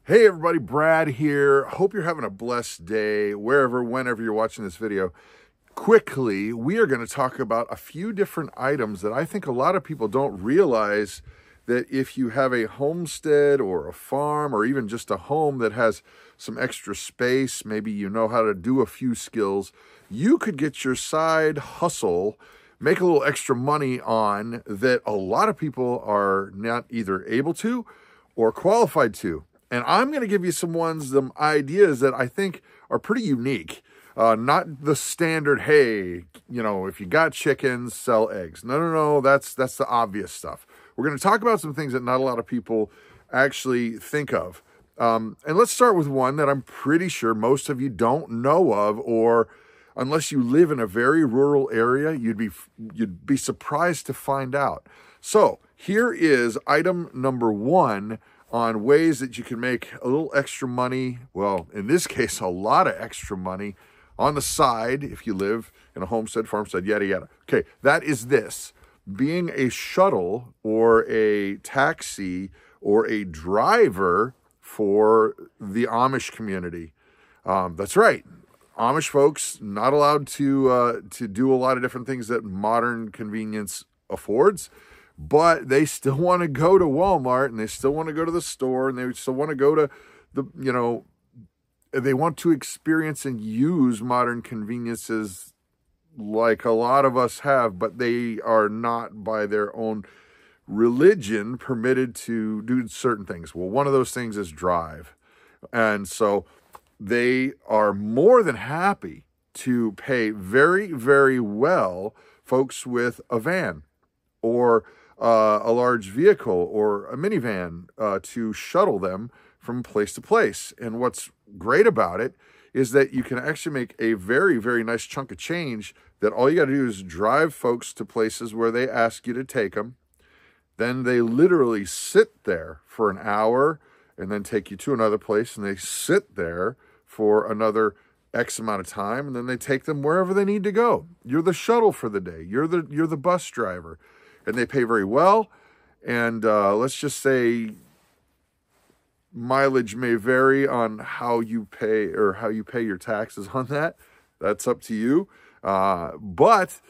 Hey everybody, Brad here. Hope you're having a blessed day, whenever you're watching this video. Quickly, we are going to talk about a few different items that I think a lot of people don't realize, that if you have a homestead or a farm or even just a home that has some extra space, maybe you know how to do a few skills, you could get your side hustle, make a little extra money on that a lot of people are not either able to or qualified to. And I'm going to give you some ideas that I think are pretty unique. Not the standard, hey, if you got chickens, sell eggs. No, that's the obvious stuff. We're going to talk about some things that not a lot of people actually think of. And let's start with one that I'm pretty sure most of you don't know of, or unless you live in a very rural area, you'd be surprised to find out. So here is item number one on ways that you can make a little extra money. Well, in this case, a lot of extra money on the side if you live in a homestead, farmstead, yada, yada. Okay, that is this. Being a shuttle or a taxi or a driver for the Amish community. That's right. Amish folks not allowed to do a lot of different things that modern convenience affords, but they still want to go to Walmart, and they still want to go to the store, and they still want to go to they want to experience and use modern conveniences like a lot of us have, but they are not by their own religion permitted to do certain things. Well, one of those things is drive. And so they are more than happy to pay very, very well folks with a van or a large vehicle or a minivan to shuttle them from place to place. And what's great about it is that you can actually make a very, very nice chunk of change, that all you got to do is drive folks to places where they ask you to take them. Then they literally sit there for an hour and then take you to another place, and they sit there for another X amount of time, and then they take them wherever they need to go. You're the shuttle for the day. You're the bus driver. And they pay very well. And let's just say mileage may vary on how you pay your taxes on that. That's up to you. But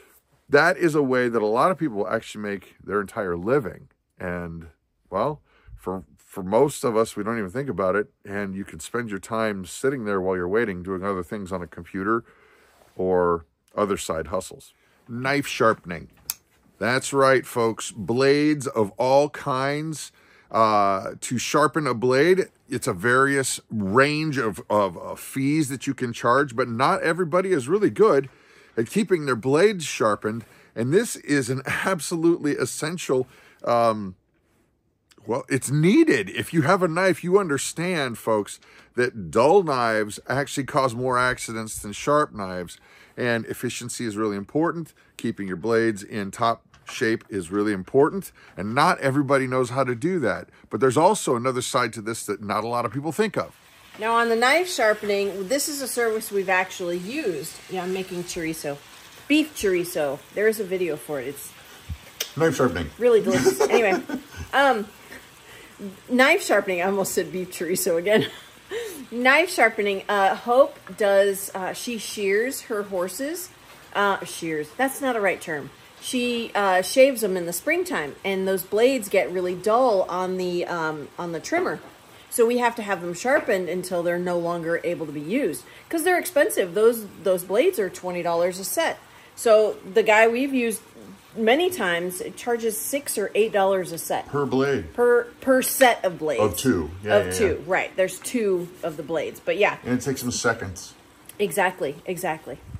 that is a way that a lot of people actually make their entire living. And, well, for most of us, we don't even think about it. And you can spend your time sitting there while you're waiting, doing other things on a computer or other side hustles. Knife sharpening. That's right, folks. Blades of all kinds. To sharpen a blade, it's a various range of fees that you can charge, but not everybody is really good at keeping their blades sharpened. And this is an absolutely essential, well, it's needed. If you have a knife, you understand, folks, that dull knives actually cause more accidents than sharp knives. And efficiency is really important. Keeping your blades in top shape is really important, and not everybody knows how to do that. But there's also another side to this that not a lot of people think of. Now, on the knife sharpening, this is a service we've actually used. Yeah, I'm making chorizo, beef chorizo. There is a video for it. It's knife sharpening, really delicious. Anyway, knife sharpening. I almost said beef chorizo again. Knife sharpening. Hope does. She shears her horses. Shears. That's not a right term. She shaves them in the springtime, and those blades get really dull on the trimmer. So we have to have them sharpened until they're no longer able to be used, because they're expensive. Those blades are $20 a set. So the guy we've used many times, it charges $6 or $8 a set per blade, per set of blades. Of two, two. Right? There's two of the blades, but yeah, and it takes them seconds. Exactly.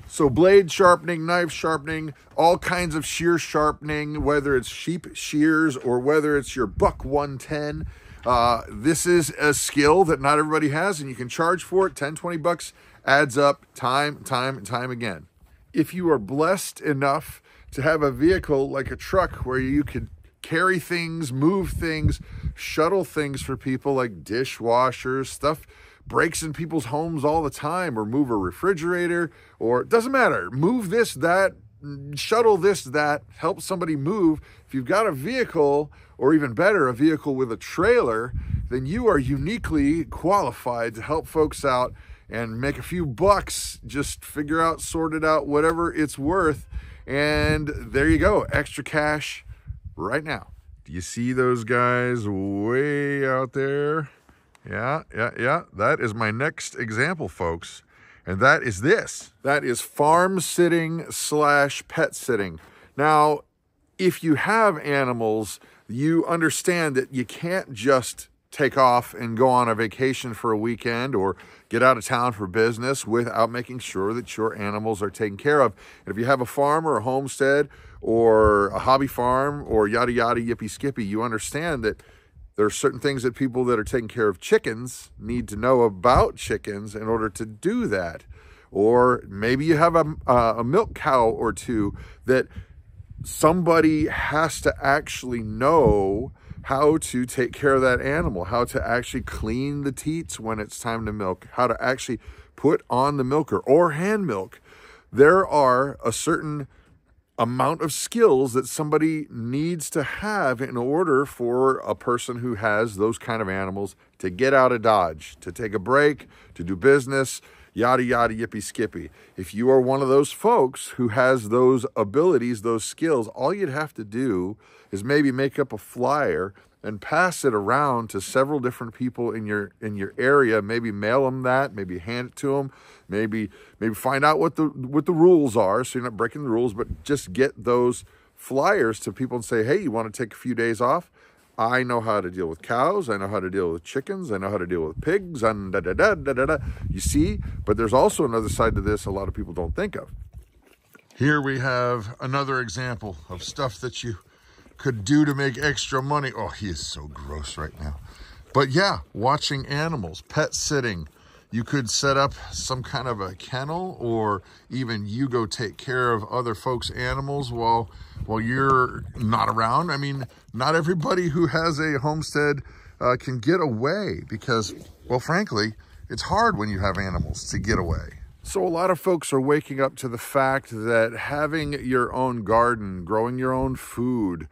So blade sharpening, knife sharpening, all kinds of shear sharpening, whether it's sheep shears or whether it's your buck 110. This is a skill that not everybody has, and you can charge for it. 10, 20 bucks adds up time and time again. If you are blessed enough to have a vehicle like a truck where you could carry things, move things, shuttle things for people like dishwashers, stuff breaks in people's homes all the time, or move a refrigerator, or it doesn't matter. Move this, that, shuttle this, that, help somebody move. If you've got a vehicle, or even better, a vehicle with a trailer, then you are uniquely qualified to help folks out and make a few bucks, just figure out, sort it out, whatever it's worth. And there you go, extra cash right now. Do you see those guys way out there? Yeah. That is my next example, folks. And that is this. That is farm sitting / pet sitting. Now, if you have animals, you understand that you can't just take off and go on a vacation for a weekend or get out of town for business without making sure that your animals are taken care of. And if you have a farm or a homestead or a hobby farm or yada yada yippee skippy, you understand that there are certain things that people that are taking care of chickens need to know about chickens in order to do that. Or maybe you have a milk cow or two that somebody has to actually know how to take care of that animal, how to actually clean the teats when it's time to milk, how to actually put on the milker or hand milk. There are a certain amount of skills that somebody needs to have in order for a person who has those kind of animals to get out of Dodge, to take a break, to do business, yada, yada, yippee, skippy. If you are one of those folks who has those abilities, those skills, all you'd have to do is maybe make up a flyer and pass it around to several different people in your area. Maybe mail them that, maybe hand it to them, maybe find out what the rules are so you're not breaking the rules, but just get those flyers to people and say, hey, you want to take a few days off? I know how to deal with cows. I know how to deal with chickens. I know how to deal with pigs. And da da da da da da. You see, but there's also another side to this a lot of people don't think of. Here we have another example of stuff that you could do to make extra money. Oh, he is so gross right now. But yeah, watching animals, pet sitting. You could set up some kind of a kennel, or even you go take care of other folks' animals while you're not around. I mean, not everybody who has a homestead can get away because, well, frankly, it's hard when you have animals to get away. So a lot of folks are waking up to the fact that having your own garden, growing your own food,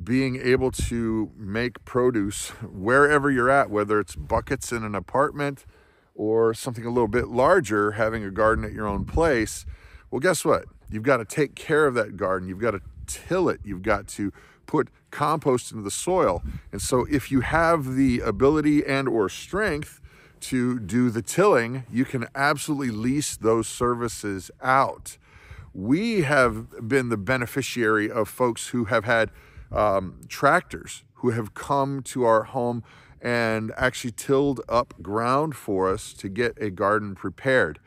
being able to make produce wherever you're at, whether it's buckets in an apartment or something a little bit larger, having a garden at your own place, well, guess what? You've got to take care of that garden. You've got to till it. You've got to put compost into the soil. And so if you have the ability and or strength to do the tilling, you can absolutely lease those services out. We have been the beneficiary of folks who have had tractors who have come to our home and actually tilled up ground for us to get a garden prepared.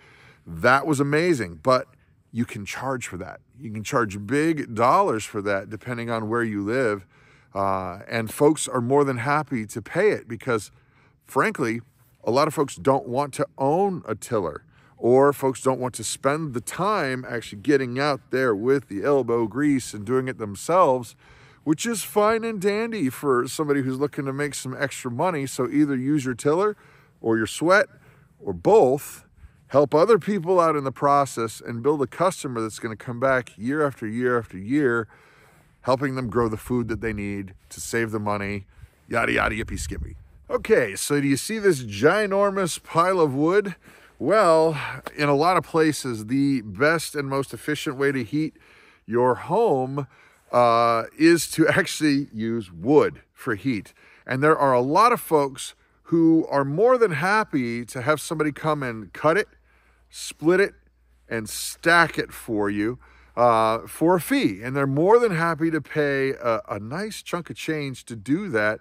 That was amazing, but you can charge for that. You can charge big dollars for that depending on where you live. And folks are more than happy to pay it because, frankly, a lot of folks don't want to own a tiller, or folks don't want to spend the time actually getting out there with the elbow grease and doing it themselves, which is fine and dandy for somebody who's looking to make some extra money. So either use your tiller or your sweat or both, help other people out in the process and build a customer that's going to come back year after year after year, helping them grow the food that they need to save the money, yada, yada, yippee, skippy. Okay, so do you see this ginormous pile of wood? Well, in a lot of places, the best and most efficient way to heat your home is to actually use wood for heat. And there are a lot of folks who are more than happy to have somebody come and cut it, split it, and stack it for you for a fee. And they're more than happy to pay a nice chunk of change to do that.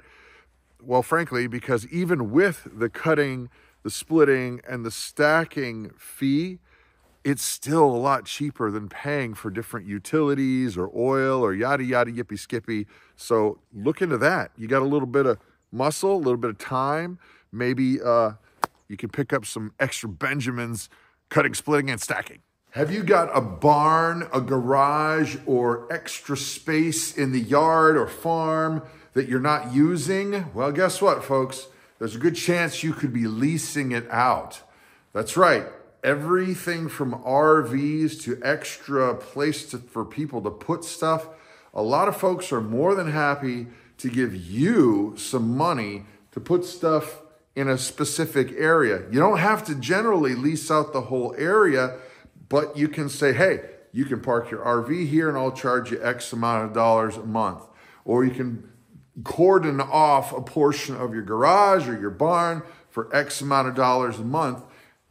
Well, frankly, because even with the cutting, the splitting, and the stacking fee, it's still a lot cheaper than paying for different utilities or oil or yada, yada, yippee, skippy. So look into that. You got a little bit of muscle, a little bit of time. Maybe you can pick up some extra Benjamins cutting, splitting, and stacking. Have you got a barn, a garage, or extra space in the yard or farm that you're not using? Well, guess what, folks? There's a good chance you could be leasing it out. That's right. Everything from RVs to extra place for people to put stuff. A lot of folks are more than happy to give you some money to put stuff in a specific area. You don't have to generally lease out the whole area, but you can say, hey, you can park your RV here and I'll charge you X amount of dollars a month. Or you can cordon off a portion of your garage or your barn for X amount of dollars a month.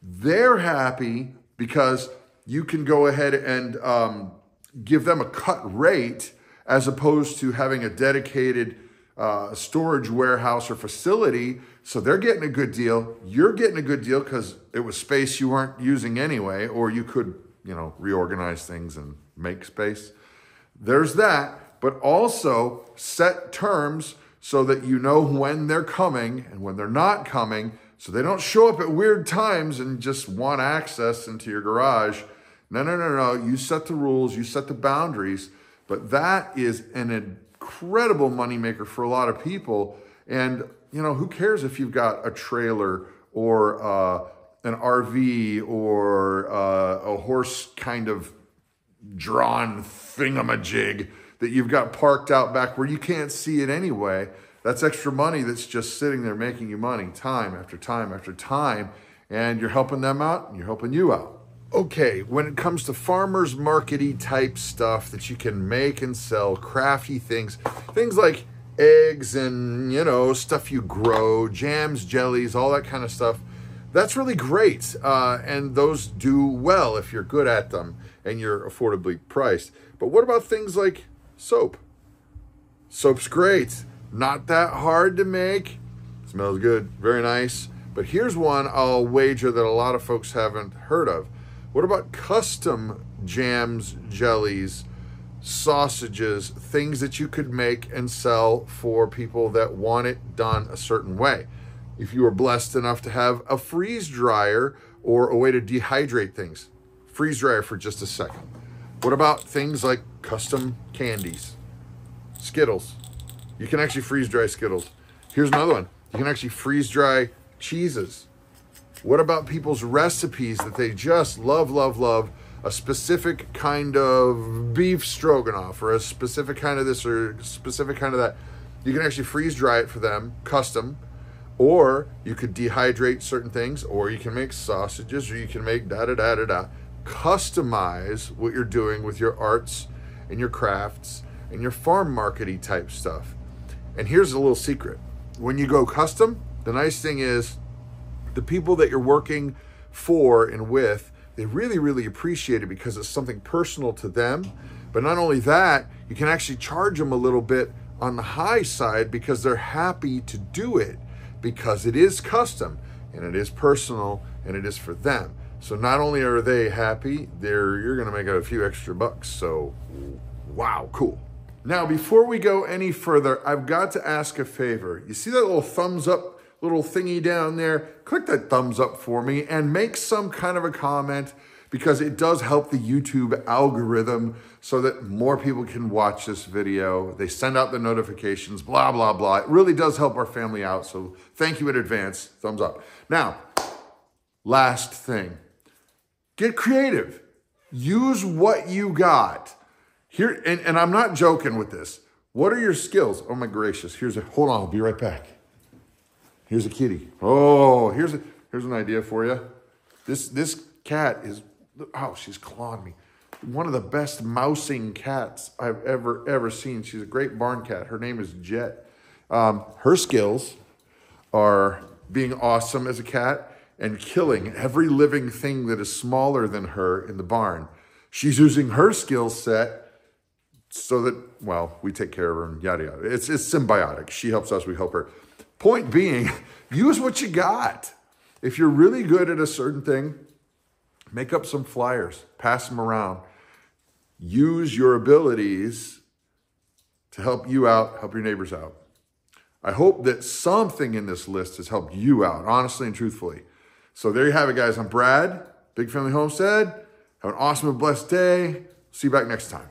They're happy because you can go ahead and give them a cut rate as opposed to having a dedicated storage warehouse or facility. So they're getting a good deal. You're getting a good deal because it was space you weren't using anyway, or you could, reorganize things and make space. There's that, but also set terms so that you know when they're coming and when they're not coming, so they don't show up at weird times and just want access into your garage. No. You set the rules, you set the boundaries, but that is an incredible moneymaker for a lot of people. And, who cares if you've got a trailer or an RV or a horse kind of drawn thingamajig that you've got parked out back where you can't see it anyway. That's extra money that's just sitting there making you money time after time after time. And you're helping them out and you're helping you out. Okay, when it comes to farmers market-y type stuff that you can make and sell, crafty things like eggs and, stuff you grow, jams, jellies, all that kind of stuff, that's really great. And those do well if you're good at them and you're affordably priced. But what about things like soap? Soap's great. Not that hard to make. Smells good. Very nice. But here's one I'll wager that a lot of folks haven't heard of. What about custom jams, jellies, sausages, things that you could make and sell for people that want it done a certain way? If you are blessed enough to have a freeze dryer or a way to dehydrate things, freeze dryer for just a second. What about things like custom candies, Skittles? You can actually freeze dry Skittles. Here's another one. You can actually freeze dry cheeses. What about people's recipes that they just love, love, love? A specific kind of beef stroganoff or a specific kind of this or a specific kind of that. You can actually freeze dry it for them, custom. Or you could dehydrate certain things, or you can make sausages, or you can make da-da-da-da-da. Customize what you're doing with your arts and your crafts and your farm market-y type stuff. And here's a little secret. When you go custom, the nice thing is the people that you're working for and with, they really, really appreciate it because it's something personal to them. But not only that, you can actually charge them a little bit on the high side because they're happy to do it because it is custom and it is personal and it is for them. So not only are they happy, you're gonna make a few extra bucks. So wow, cool. Now, before we go any further, I've got to ask a favor. You see that little thumbs up little thingy down there? Click that thumbs up for me and make some kind of a comment because it does help the YouTube algorithm so that more people can watch this video. They send out the notifications, blah, blah, blah. It really does help our family out. So thank you in advance. Thumbs up. Now, last thing, get creative. Use what you got. Here, and I'm not joking with this. What are your skills? Oh my gracious. Hold on, I'll be right back. Here's a kitty. Oh, here's an idea for you. This cat is, she's clawing me. One of the best mousing cats I've ever seen. She's a great barn cat. Her name is Jet. Her skills are being awesome as a cat and killing every living thing that is smaller than her in the barn. She's using her skill set so that, well, we take care of her and yada, yada. It's symbiotic. She helps us, we help her. Point being, use what you got. If you're really good at a certain thing, make up some flyers, pass them around. Use your abilities to help you out, help your neighbors out. I hope that something in this list has helped you out, honestly and truthfully. So there you have it, guys. I'm Brad, Big Family Homestead. Have an awesome and blessed day. See you back next time.